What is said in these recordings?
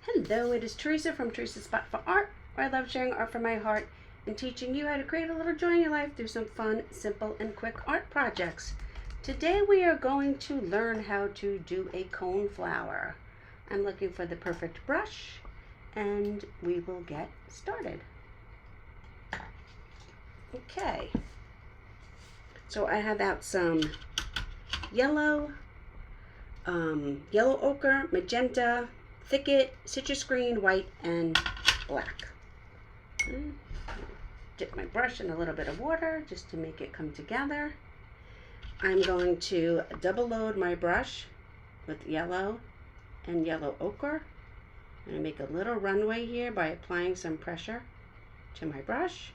Hello, it is Teresa from Teresa's Spot for Art, where I love sharing art from my heart and teaching you how to create a little joy in your life through some fun, simple, and quick art projects. Today we are going to learn how to do a cone flower. I'm looking for the perfect brush, and we will get started. Okay, so I have out some yellow ochre, magenta, thicket, citrus green, white, and black. Dip my brush in a little bit of water just to make it come together. I'm going to double load my brush with yellow and yellow ochre. I'm going to make a little runway here by applying some pressure to my brush.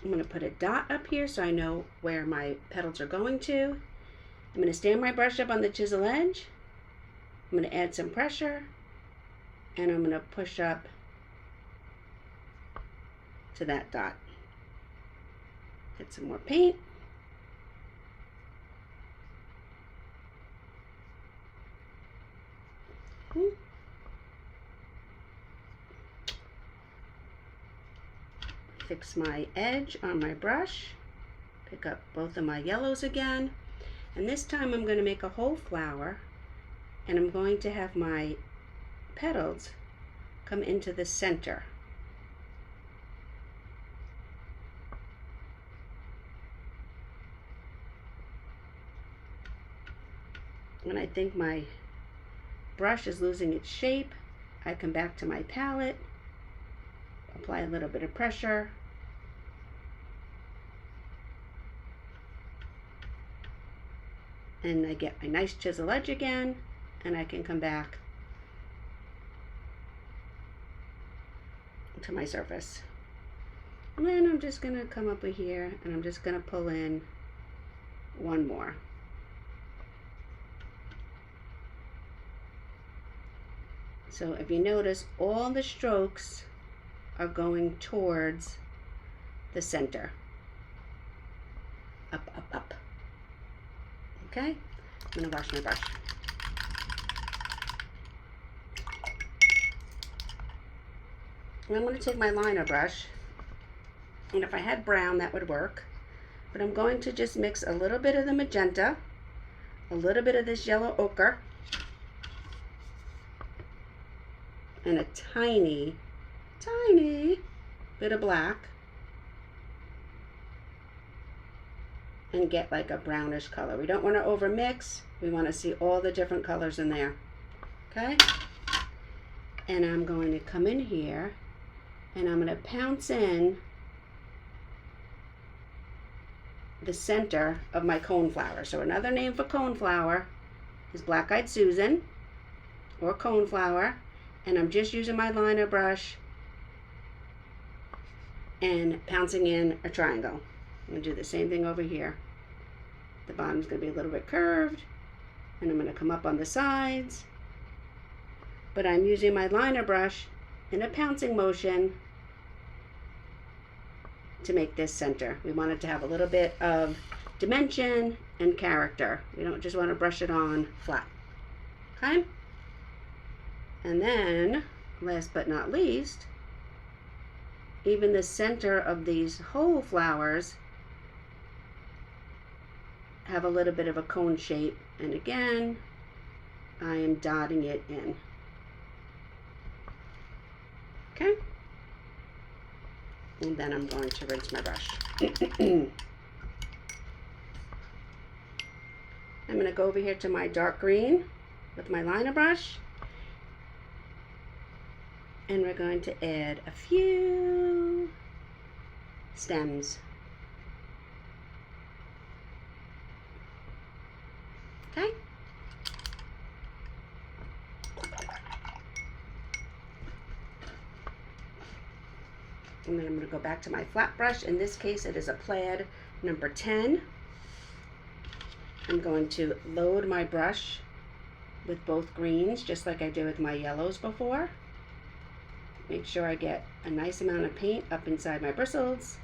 I'm going to put a dot up here so I know where my petals are going to. I'm going to stand my brush up on the chisel edge. I'm going to add some pressure, and I'm going to push up to that dot. Get some more paint. Fix my edge on my brush. Pick up both of my yellows again. And this time I'm going to make a whole flower, and I'm going to have my petals come into the center. When I think my brush is losing its shape, I come back to my palette, apply a little bit of pressure, and I get my nice chisel edge again, and I can come back to my surface. And then I'm just going to come up here, and I'm just going to pull in one more. So if you notice, all the strokes are going towards the center. Up, up, up. Okay, I'm going to wash my brush. And I'm going to take my liner brush, and if I had brown that would work, but I'm going to just mix a little bit of the magenta, a little bit of this yellow ochre, and a tiny bit of black, and get like a brownish color. We don't want to over mix. We want to see all the different colors in there. Okay? And I'm going to come in here, and I'm going to pounce in the center of my cone flower. So another name for cone flower is black-eyed Susan or cone flower. And I'm just using my liner brush and pouncing in a triangle. I'm going to do the same thing over here. The bottom's going to be a little bit curved, and I'm going to come up on the sides. But I'm using my liner brush in a pouncing motion to make this center. We want it to have a little bit of dimension and character. We don't just want to brush it on flat. Okay? And then, last but not least, even the center of these whole flowers have a little bit of a cone shape. And again, I am dotting it in. Okay? And then I'm going to rinse my brush. I'm going to go over here to my dark green with my liner brush. And we're going to add a few stems. Okay? And then I'm going to go back to my flat brush. In this case, it is a plaid number 10. I'm going to load my brush with both greens, just like I did with my yellows before. Make sure I get a nice amount of paint up inside my bristles.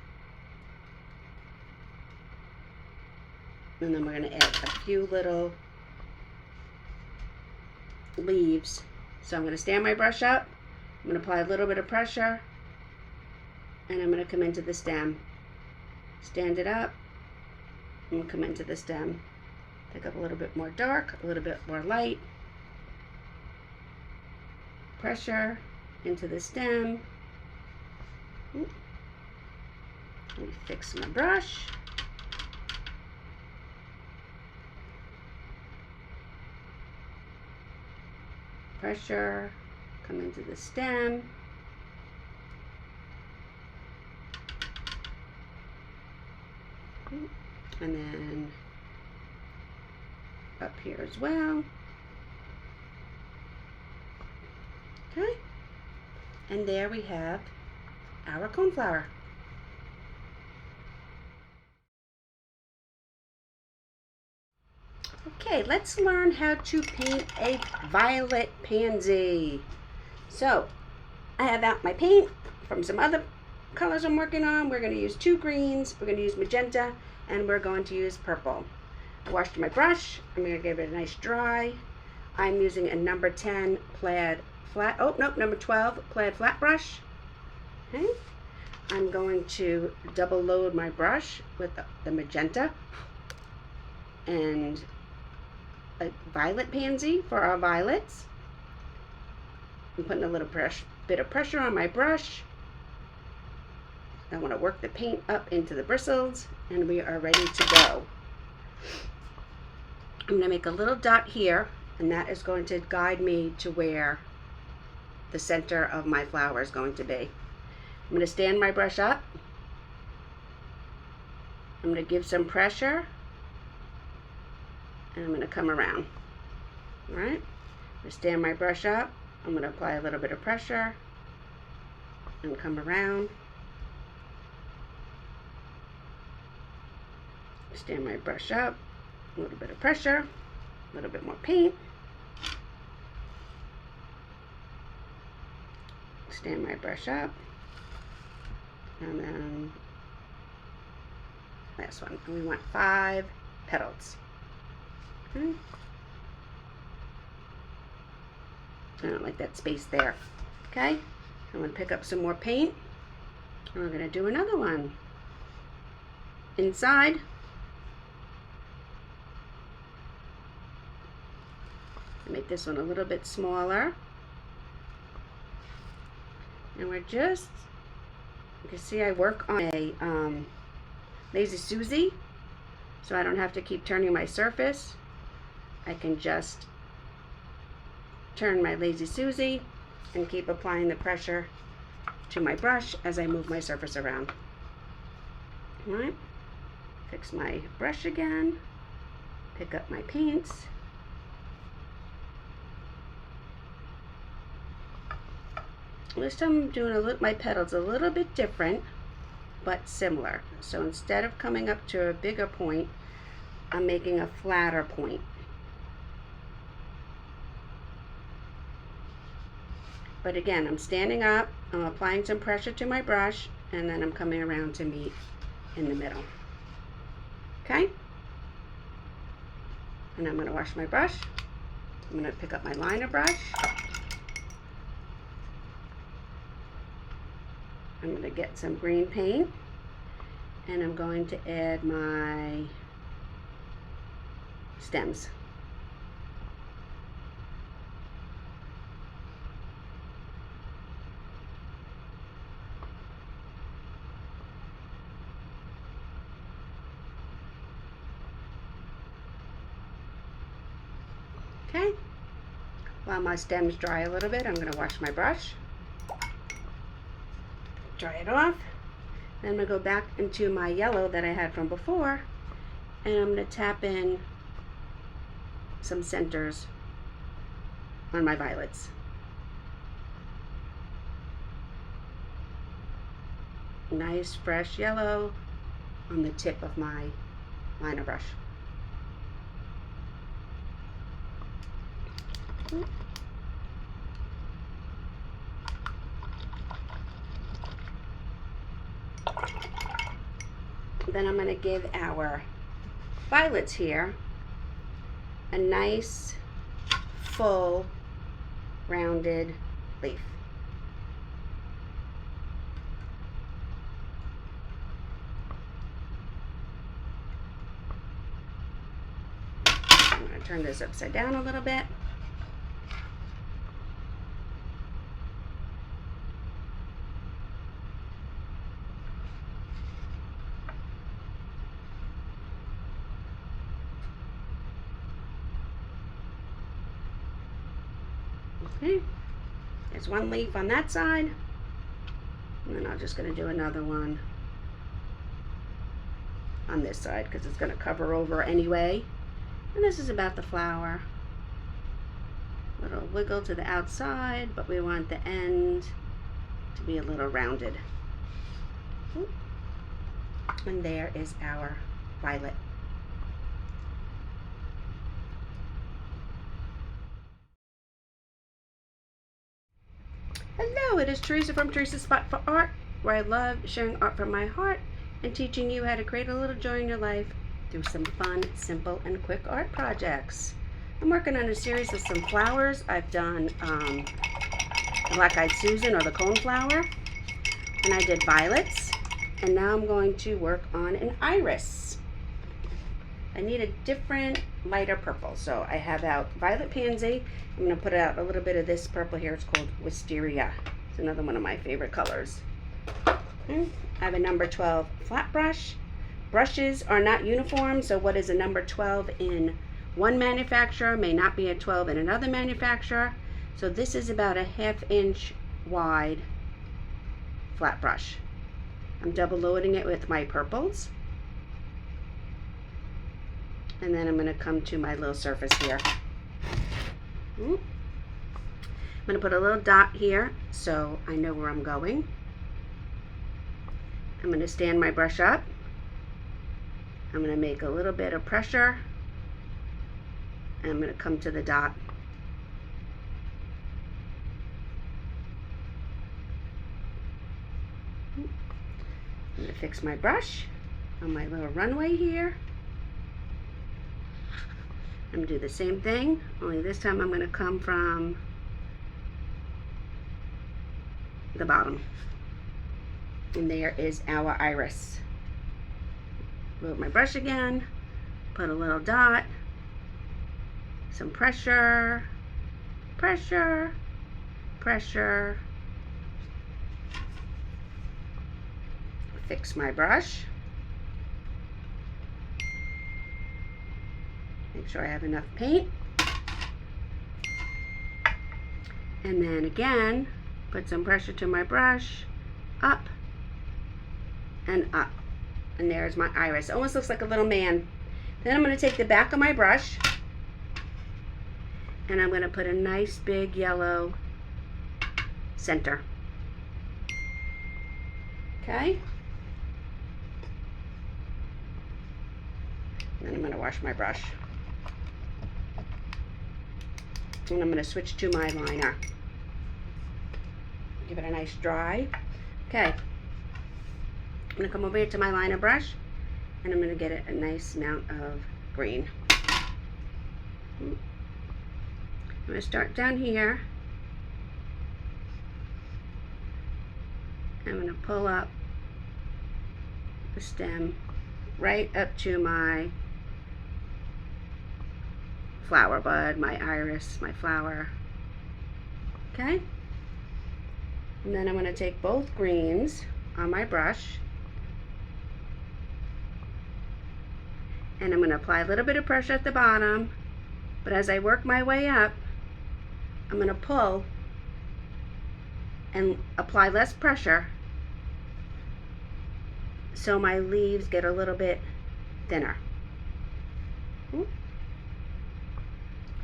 And then we're going to add a few little leaves. So I'm going to stand my brush up. I'm going to apply a little bit of pressure. And I'm going to come into the stem. Stand it up. And come into the stem. Pick up a little bit more dark, a little bit more light. Pressure into the stem. Let me fix my brush. Pressure, come into the stem. And then up here as well. Okay. And there we have our coneflower. Okay, let's learn how to paint a violet pansy. So, I have out my paint from some other colors I'm working on. We're going to use 2 greens, we're going to use magenta, and we're going to use purple. I washed my brush. I'm going to give it a nice dry. I'm using a number 10 plaid flat, number 12 plaid flat brush. Okay. I'm going to double load my brush with the magenta and a violet pansy for our violets. I'm putting a little bit of pressure on my brush. I want to work the paint up into the bristles, and we are ready to go. I'm going to make a little dot here, and that is going to guide me to where the center of my flower is going to be. I'm going to stand my brush up. I'm going to give some pressure, and I'm going to come around. All right? I'm going to stand my brush up. I'm going to apply a little bit of pressure and come around. Stand my brush up, a little bit of pressure, a little bit more paint. Stand my brush up, and then last one. And we want 5 petals. Okay. I don't like that space there. Okay, I'm going to pick up some more paint, and we're going to do another one. Inside, make this one a little bit smaller, and we're just, you can see I work on a Lazy Susie, so I don't have to keep turning my surface. I can just turn my Lazy Susie and keep applying the pressure to my brush as I move my surface around. All right, fix my brush again, pick up my paints. This time I'm doing my petals a little bit different, but similar. So instead of coming up to a bigger point, I'm making a flatter point. But again, I'm standing up, I'm applying some pressure to my brush, and then I'm coming around to meet in the middle. Okay? And I'm going to wash my brush. I'm going to pick up my liner brush. I'm going to get some green paint, and I'm going to add my stems. Okay, while my stems dry a little bit, I'm going to wash my brush. Dry it off. Then I'm going to go back into my yellow that I had from before, and I'm going to tap in some centers on my violets. Nice fresh yellow on the tip of my liner brush. Then I'm going to give our violets here, a nice full rounded leaf. I'm going to turn this upside down a little bit. Okay, there's one leaf on that side, and then I'm just going to do another one on this side because it's going to cover over anyway. And this is about the flower. Little wiggle to the outside, but we want the end to be a little rounded. And there is our violet. Hello, it is Teresa from Teresa's Spot for Art, where I love sharing art from my heart and teaching you how to create a little joy in your life through some fun, simple, and quick art projects. I'm working on a series of some flowers. I've done the Black-Eyed Susan or the Conflower, and I did violets, and now I'm going to work on an iris. I need a different lighter purple, so I have out Violet Pansy. I'm going to put out a little bit of this purple here. It's called Wisteria. It's another one of my favorite colors. Okay. I have a number 12 flat brush. Brushes are not uniform, so what is a number 12 in one manufacturer may not be a 12 in another manufacturer. So this is about a 1/2 inch wide flat brush. I'm double loading it with my purples. And then I'm going to come to my little surface here. I'm going to put a little dot here so I know where I'm going. I'm going to stand my brush up. I'm going to make a little bit of pressure. And I'm going to come to the dot. I'm going to fix my brush on my little runway here. I'm going to do the same thing, only this time I'm going to come from the bottom. And there is our iris. Load my brush again, put a little dot, some pressure, pressure, pressure. Fix my brush. Make sure I have enough paint. And then again, put some pressure to my brush, up and up. And there's my iris. It almost looks like a little man. Then I'm going to take the back of my brush and I'm going to put a nice big yellow center. Okay? And then I'm going to wash my brush. And I'm going to switch to my liner. Give it a nice dry. Okay. I'm going to come over here to my liner brush and I'm going to get it a nice amount of green. I'm going to start down here. I'm going to pull up the stem right up to my flower bud, my iris, my flower. Okay? And then I'm going to take both greens on my brush and I'm going to apply a little bit of pressure at the bottom, but as I work my way up, I'm going to pull and apply less pressure so my leaves get a little bit thinner. So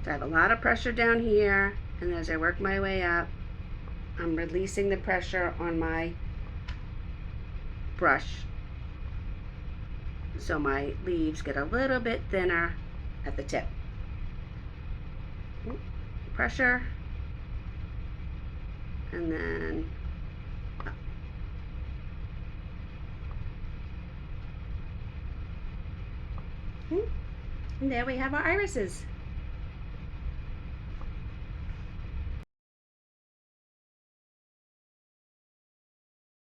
I have a lot of pressure down here, and as I work my way up, I'm releasing the pressure on my brush so my leaves get a little bit thinner at the tip. Pressure, and then up. And there we have our irises.